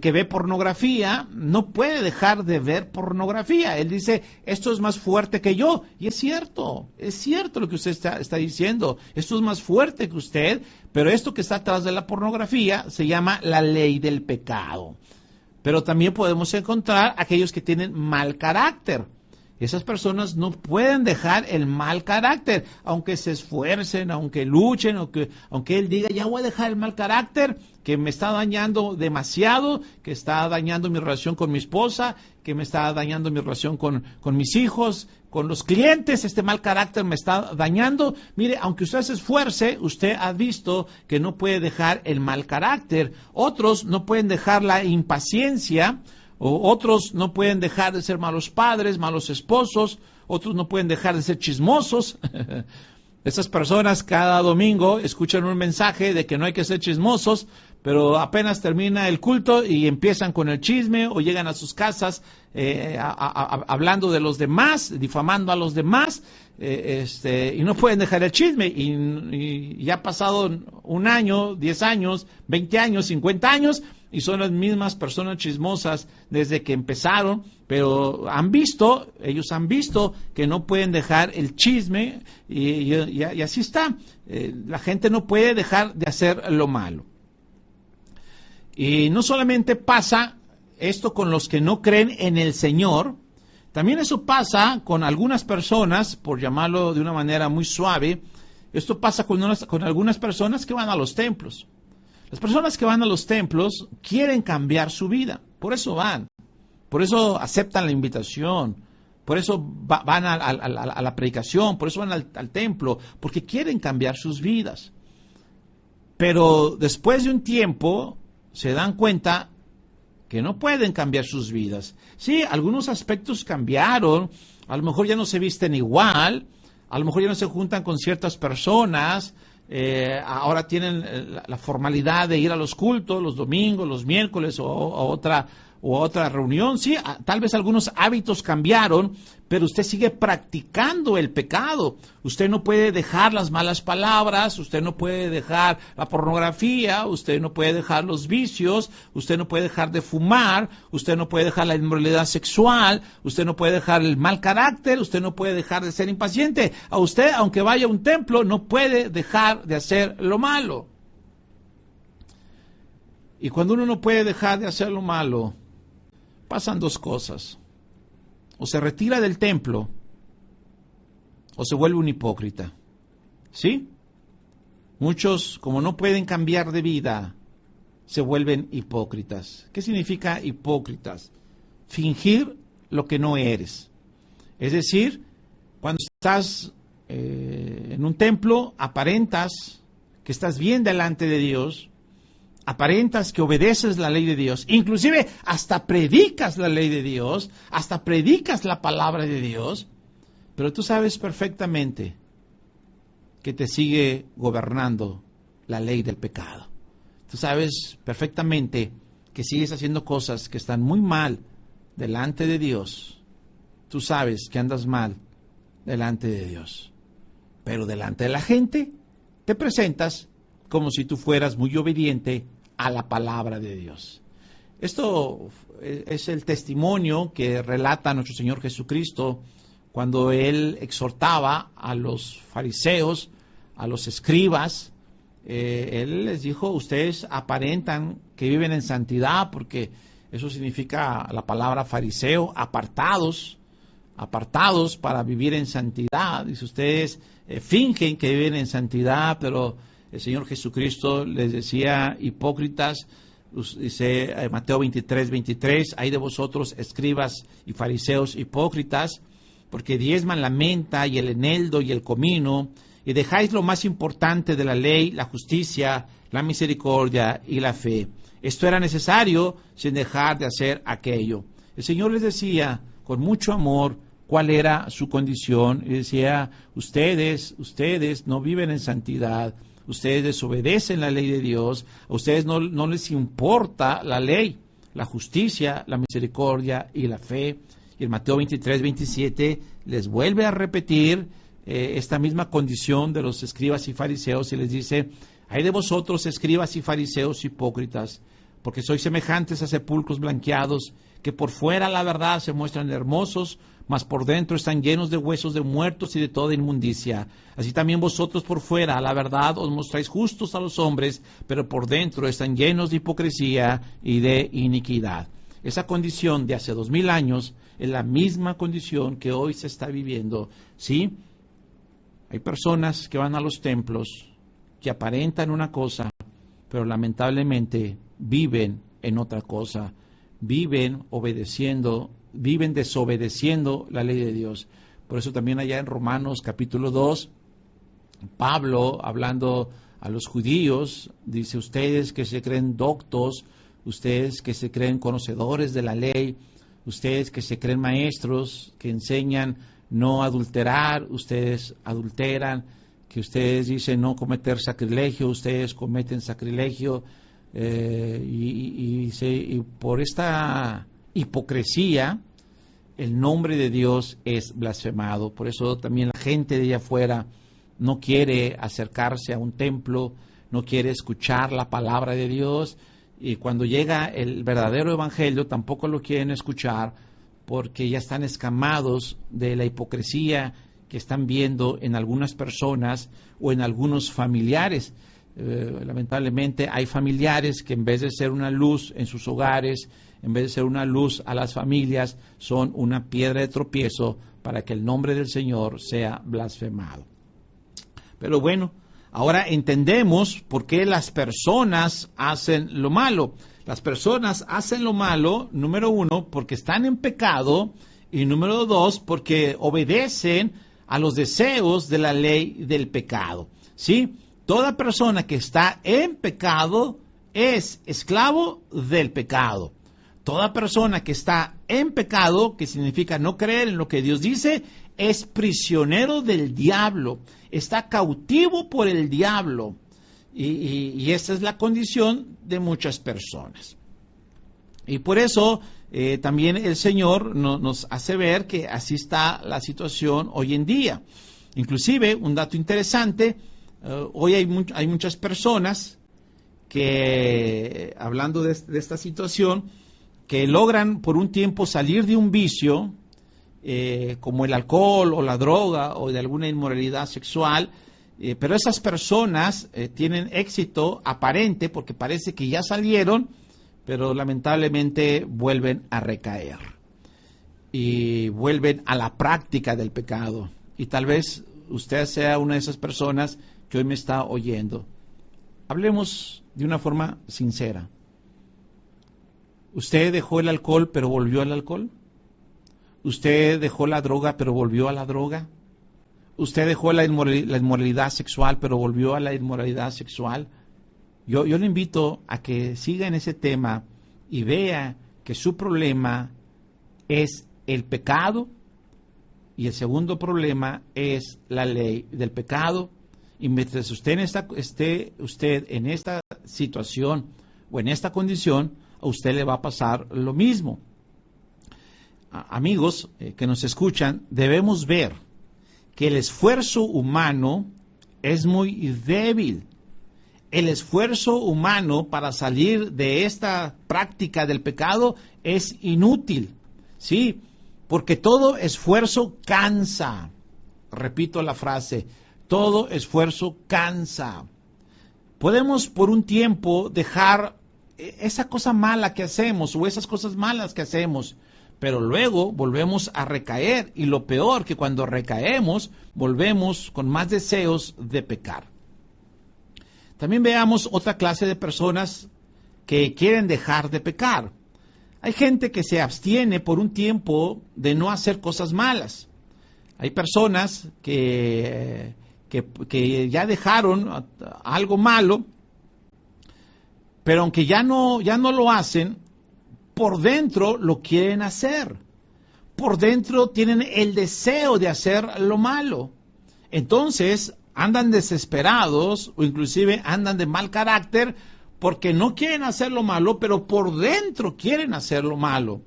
[SPEAKER 1] que ve pornografía. No puede dejar de ver pornografía. Él dice, esto es más fuerte que yo. Y es cierto lo que usted está diciendo. Esto es más fuerte que usted, pero esto que está atrás de la pornografía se llama la ley del pecado. Pero también podemos encontrar aquellos que tienen mal carácter. Esas personas no pueden dejar el mal carácter, aunque se esfuercen, aunque luchen, aunque él diga, ya voy a dejar el mal carácter, que me está dañando demasiado, que está dañando mi relación con mi esposa, que me está dañando mi relación con mis hijos, con los clientes, este mal carácter me está dañando. Mire, aunque usted se esfuerce, usted ha visto que no puede dejar el mal carácter. Otros no pueden dejar la impaciencia, o otros no pueden dejar de ser malos padres, malos esposos, otros no pueden dejar de ser chismosos. Estas personas cada domingo escuchan un mensaje de que no hay que ser chismosos, pero apenas termina el culto y empiezan con el chisme o llegan a sus casas hablando de los demás, difamando a los demás, y no pueden dejar el chisme. Y ya ha pasado un año, 10 años, 20 años, 50 años, y son las mismas personas chismosas desde que empezaron, pero ellos han visto que no pueden dejar el chisme y así está. La gente no puede dejar de hacer lo malo. Y no solamente pasa esto con los que no creen en el Señor, también eso pasa con algunas personas, por llamarlo de una manera muy suave, esto pasa con algunas personas que van a los templos. Las personas que van a los templos quieren cambiar su vida, por eso van, por eso aceptan la invitación, por eso van a la predicación, por eso van al templo, porque quieren cambiar sus vidas. Pero después de un tiempo se dan cuenta que no pueden cambiar sus vidas. Sí, algunos aspectos cambiaron, a lo mejor ya no se visten igual, a lo mejor ya no se juntan con ciertas personas, ahora tienen la formalidad de ir a los cultos, los domingos, los miércoles o otra reunión. Sí, tal vez algunos hábitos cambiaron, pero usted sigue practicando el pecado. Usted no puede dejar las malas palabras, usted no puede dejar la pornografía, usted no puede dejar los vicios, usted no puede dejar de fumar, usted no puede dejar la inmoralidad sexual, usted no puede dejar el mal carácter, usted no puede dejar de ser impaciente. A usted, aunque vaya a un templo, no puede dejar de hacer lo malo. Y cuando uno no puede dejar de hacer lo malo, pasan dos cosas: o se retira del templo o se vuelve un hipócrita. ¿Sí? Muchos, como no pueden cambiar de vida, se vuelven hipócritas. ¿Qué significa hipócritas? Fingir lo que no eres. Es decir, cuando estás en un templo, aparentas que estás bien delante de Dios, aparentas que obedeces la ley de Dios, inclusive hasta predicas la ley de Dios, hasta predicas la palabra de Dios, pero tú sabes perfectamente que te sigue gobernando la ley del pecado. Tú sabes perfectamente que sigues haciendo cosas que están muy mal delante de Dios. Tú sabes que andas mal delante de Dios, pero delante de la gente te presentas como si tú fueras muy obediente a la palabra de Dios. Esto es el testimonio que relata nuestro Señor Jesucristo cuando Él exhortaba a los fariseos, a los escribas. Él les dijo: ustedes aparentan que viven en santidad, porque eso significa la palabra fariseo, apartados para vivir en santidad. Dice: ustedes fingen que viven en santidad, pero el Señor Jesucristo les decía: hipócritas. Dice Mateo 23:23, hay de vosotros, escribas y fariseos hipócritas, porque diezman la menta y el eneldo y el comino, y dejáis lo más importante de la ley, la justicia, la misericordia y la fe. Esto era necesario sin dejar de hacer aquello. El Señor les decía con mucho amor cuál era su condición, y decía: ustedes no viven en santidad, ustedes desobedecen la ley de Dios, a ustedes no les importa la ley, la justicia, la misericordia y la fe. Y en Mateo 23:27 les vuelve a repetir esta misma condición de los escribas y fariseos, y les dice: hay de vosotros, escribas y fariseos hipócritas, porque sois semejantes a sepulcros blanqueados, que por fuera la verdad se muestran hermosos, mas por dentro están llenos de huesos de muertos y de toda inmundicia. Así también vosotros por fuera a la verdad os mostráis justos a los hombres, pero por dentro están llenos de hipocresía y de iniquidad. Esa condición de hace 2000 años es la misma condición que hoy se está viviendo. ¿Sí? Hay personas que van a los templos, que aparentan una cosa, pero lamentablemente viven en otra cosa. Viven desobedeciendo la ley de Dios. Por eso también allá en Romanos capítulo 2, Pablo, hablando a los judíos, dice: ustedes que se creen doctos, ustedes que se creen conocedores de la ley, ustedes que se creen maestros, que enseñan no adulterar, ustedes adulteran, que ustedes dicen no cometer sacrilegio, ustedes cometen sacrilegio, y por esta hipocresía el nombre de Dios es blasfemado. Por eso también la gente de allá afuera no quiere acercarse a un templo, no quiere escuchar la palabra de Dios, y cuando llega el verdadero evangelio tampoco lo quieren escuchar, porque ya están escamados de la hipocresía que están viendo en algunas personas o en algunos familiares. Lamentablemente hay familiares que en vez de ser una luz en sus hogares, en vez de ser una luz a las familias, son una piedra de tropiezo para que el nombre del Señor sea blasfemado. Pero bueno, ahora entendemos por qué las personas hacen lo malo. Las personas hacen lo malo, número uno, porque están en pecado, y número dos, porque obedecen a los deseos de la ley del pecado. ¿Sí? Toda persona que está en pecado es esclavo del pecado. Toda persona que está en pecado, que significa no creer en lo que Dios dice, es prisionero del diablo, está cautivo por el diablo. Y esa es la condición de muchas personas. Y por eso también el Señor nos hace ver que así está la situación hoy en día. Inclusive, un dato interesante, hoy hay muchas personas que, hablando de esta situación, que logran por un tiempo salir de un vicio, como el alcohol o la droga o de alguna inmoralidad sexual, pero esas personas tienen éxito aparente porque parece que ya salieron, pero lamentablemente vuelven a recaer y vuelven a la práctica del pecado. Y tal vez usted sea una de esas personas que hoy me está oyendo. Hablemos de una forma sincera. ¿Usted dejó el alcohol pero volvió al alcohol? ¿Usted dejó la droga pero volvió a la droga? ¿Usted dejó la inmoralidad sexual pero volvió a la inmoralidad sexual? Yo le invito a que siga en ese tema y vea que su problema es el pecado y el segundo problema es la ley del pecado. Y mientras usted esté en esta situación o en esta condición, a usted le va a pasar lo mismo. Amigos que nos escuchan, debemos ver que el esfuerzo humano es muy débil. El esfuerzo humano para salir de esta práctica del pecado es inútil, ¿sí? Porque todo esfuerzo cansa. Repito la frase, todo esfuerzo cansa. Podemos por un tiempo dejar esa cosa mala que hacemos o esas cosas malas que hacemos, pero luego volvemos a recaer, y lo peor que cuando recaemos volvemos con más deseos de pecar. También veamos otra clase de personas que quieren dejar de pecar. Hay gente que se abstiene por un tiempo de no hacer cosas malas. Hay personas que ya dejaron algo malo, pero aunque ya no lo hacen, por dentro lo quieren hacer. Por dentro tienen el deseo de hacer lo malo. Entonces andan desesperados o inclusive andan de mal carácter porque no quieren hacer lo malo, pero por dentro quieren hacer lo malo.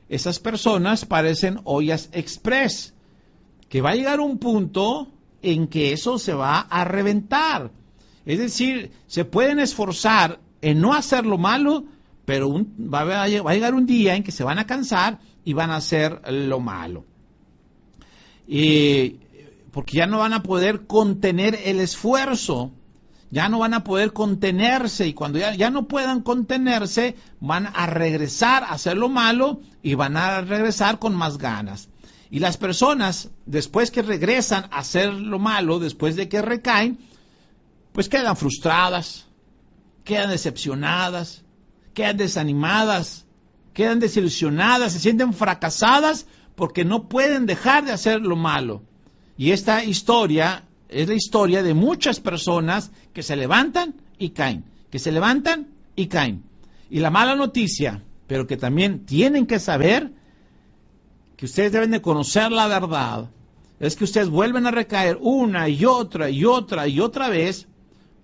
[SPEAKER 1] Esas personas parecen ollas express, que va a llegar un punto en que eso se va a reventar. Es decir, se pueden esforzar en no hacer lo malo, pero va a llegar un día en que se van a cansar y van a hacer lo malo. Porque ya no van a poder contener el esfuerzo, ya no van a poder contenerse, y cuando ya no puedan contenerse, van a regresar a hacer lo malo y van a regresar con más ganas. Y las personas, después que regresan a hacer lo malo, después de que recaen, pues quedan frustradas, quedan decepcionadas, quedan desanimadas, quedan desilusionadas, se sienten fracasadas porque no pueden dejar de hacer lo malo. Y esta historia es la historia de muchas personas que se levantan y caen, que se levantan y caen. Y la mala noticia, pero que también tienen que saber, que ustedes deben de conocer la verdad, es que ustedes vuelven a recaer una y otra y otra y otra vez,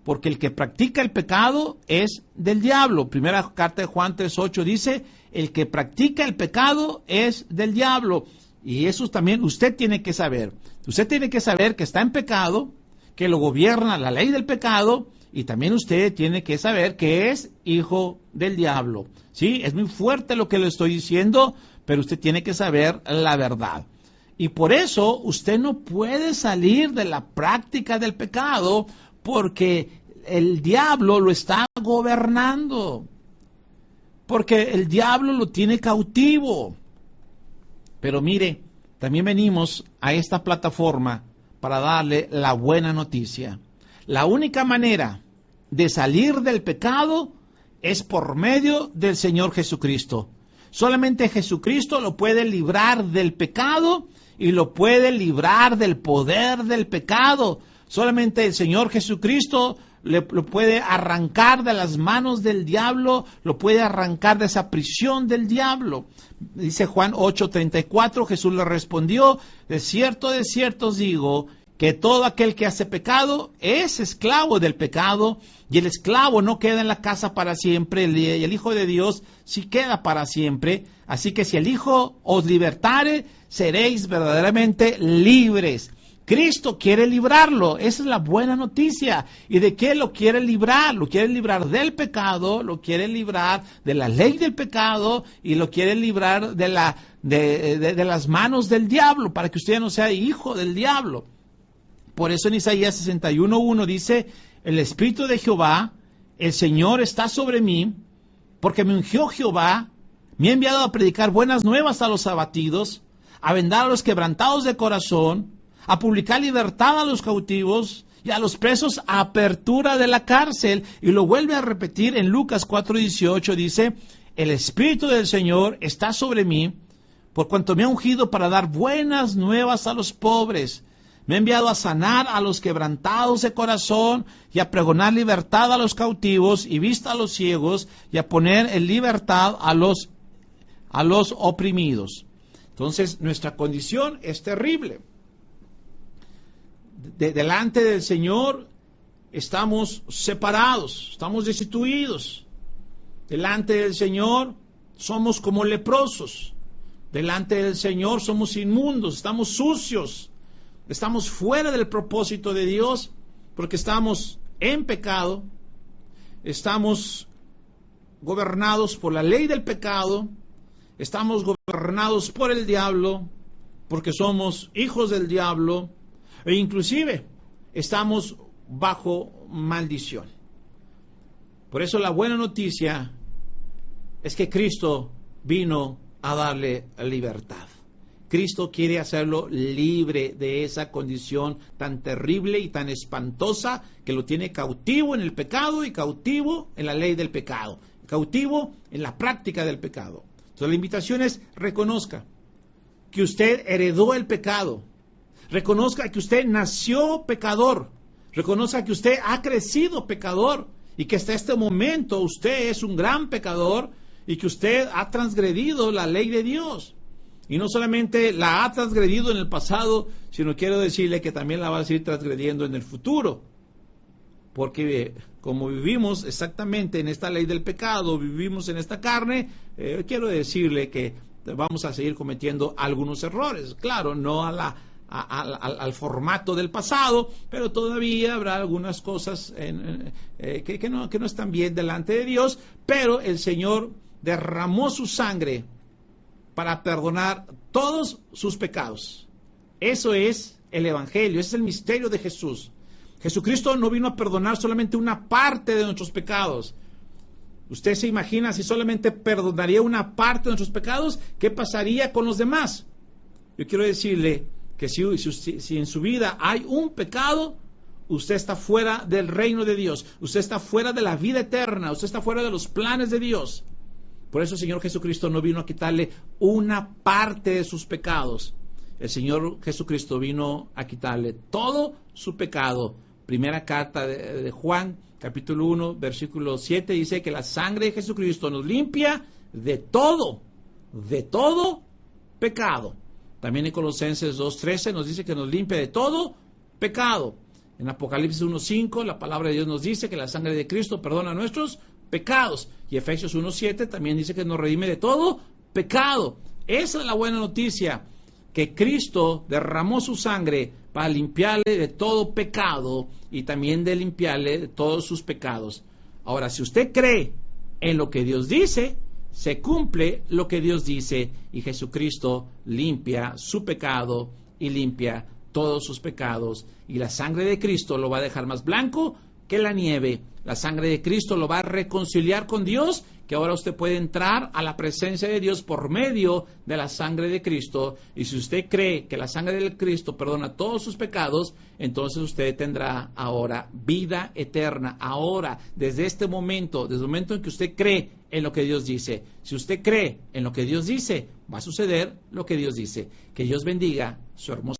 [SPEAKER 1] porque el que practica el pecado es del diablo. Primera carta de Juan 3:8 dice, el que practica el pecado es del diablo. Y eso también usted tiene que saber. Usted tiene que saber que está en pecado, que lo gobierna la ley del pecado, y también usted tiene que saber que es hijo del diablo. ¿Sí? Es muy fuerte lo que le estoy diciendo, pero usted tiene que saber la verdad. Y por eso usted no puede salir de la práctica del pecado, porque el diablo lo está gobernando. Porque el diablo lo tiene cautivo. Pero mire, también venimos a esta plataforma para darle la buena noticia. La única manera de salir del pecado es por medio del Señor Jesucristo. Solamente Jesucristo lo puede librar del pecado y lo puede librar del poder del pecado. Solamente el Señor Jesucristo lo puede arrancar de las manos del diablo, lo puede arrancar de esa prisión del diablo. Dice Juan 8:34, Jesús le respondió, de cierto os digo, que todo aquel que hace pecado es esclavo del pecado, y el esclavo no queda en la casa para siempre, y el Hijo de Dios sí queda para siempre. Así que si el Hijo os libertare, seréis verdaderamente libres. Cristo quiere librarlo, esa es la buena noticia. ¿Y de qué lo quiere librar? Lo quiere librar del pecado, lo quiere librar de la ley del pecado y lo quiere librar de las manos del diablo, para que usted no sea hijo del diablo. Por eso en Isaías 61:1 dice, el Espíritu de Jehová, el Señor está sobre mí, porque me ungió Jehová, me ha enviado a predicar buenas nuevas a los abatidos, a vendar a los quebrantados de corazón, a publicar libertad a los cautivos y a los presos apertura de la cárcel. Y lo vuelve a repetir en Lucas 4:18, dice, el Espíritu del Señor está sobre mí, por cuanto me ha ungido para dar buenas nuevas a los pobres. Me ha enviado a sanar a los quebrantados de corazón y a pregonar libertad a los cautivos y vista a los ciegos y a poner en libertad a los oprimidos. Entonces, nuestra condición es terrible. Delante del Señor estamos separados, estamos destituidos. Delante del Señor somos como leprosos. Delante del Señor somos inmundos, estamos sucios. Estamos fuera del propósito de Dios porque estamos en pecado, estamos gobernados por la ley del pecado, estamos gobernados por el diablo porque somos hijos del diablo e inclusive estamos bajo maldición. Por eso la buena noticia es que Cristo vino a darle libertad. Cristo quiere hacerlo libre de esa condición tan terrible y tan espantosa que lo tiene cautivo en el pecado y cautivo en la ley del pecado, cautivo en la práctica del pecado. Entonces la invitación es reconozca que usted heredó el pecado, reconozca que usted nació pecador, reconozca que usted ha crecido pecador y que hasta este momento usted es un gran pecador y que usted ha transgredido la ley de Dios. Y no solamente la ha transgredido en el pasado, sino quiero decirle que también la va a seguir transgrediendo en el futuro. Porque como vivimos exactamente en esta ley del pecado, vivimos en esta carne, quiero decirle que vamos a seguir cometiendo algunos errores. Claro, no al formato del pasado, pero todavía habrá algunas cosas que no están bien delante de Dios, pero el Señor derramó su sangre para perdonar todos sus pecados. Eso es el Evangelio, ese es el misterio de Jesús. Jesucristo no vino a perdonar solamente una parte de nuestros pecados. ¿Usted se imagina si solamente perdonaría una parte de nuestros pecados? ¿Qué pasaría con los demás? Yo quiero decirle que si en su vida hay un pecado, usted está fuera del reino de Dios, usted está fuera de la vida eterna, usted está fuera de los planes de Dios. Por eso el Señor Jesucristo no vino a quitarle una parte de sus pecados. El Señor Jesucristo vino a quitarle todo su pecado. Primera carta de Juan, capítulo 1, versículo 7, dice que la sangre de Jesucristo nos limpia de todo pecado. También en Colosenses 2:13 nos dice que nos limpia de todo pecado. En Apocalipsis 1:5 la palabra de Dios nos dice que la sangre de Cristo perdona nuestros pecados. Y Efesios 1:7 también dice que nos redime de todo pecado. Esa es la buena noticia, que Cristo derramó su sangre para limpiarle de todo pecado y también de limpiarle de todos sus pecados. Ahora, si usted cree en lo que Dios dice, se cumple lo que Dios dice y Jesucristo limpia su pecado y limpia todos sus pecados. Y la sangre de Cristo lo va a dejar más blanco que la nieve. La sangre de Cristo lo va a reconciliar con Dios, que ahora usted puede entrar a la presencia de Dios por medio de la sangre de Cristo. Y si usted cree que la sangre de Cristo perdona todos sus pecados, entonces usted tendrá ahora vida eterna. Ahora, desde este momento, desde el momento en que usted cree en lo que Dios dice. Si usted cree en lo que Dios dice, va a suceder lo que Dios dice. Que Dios bendiga su hermoso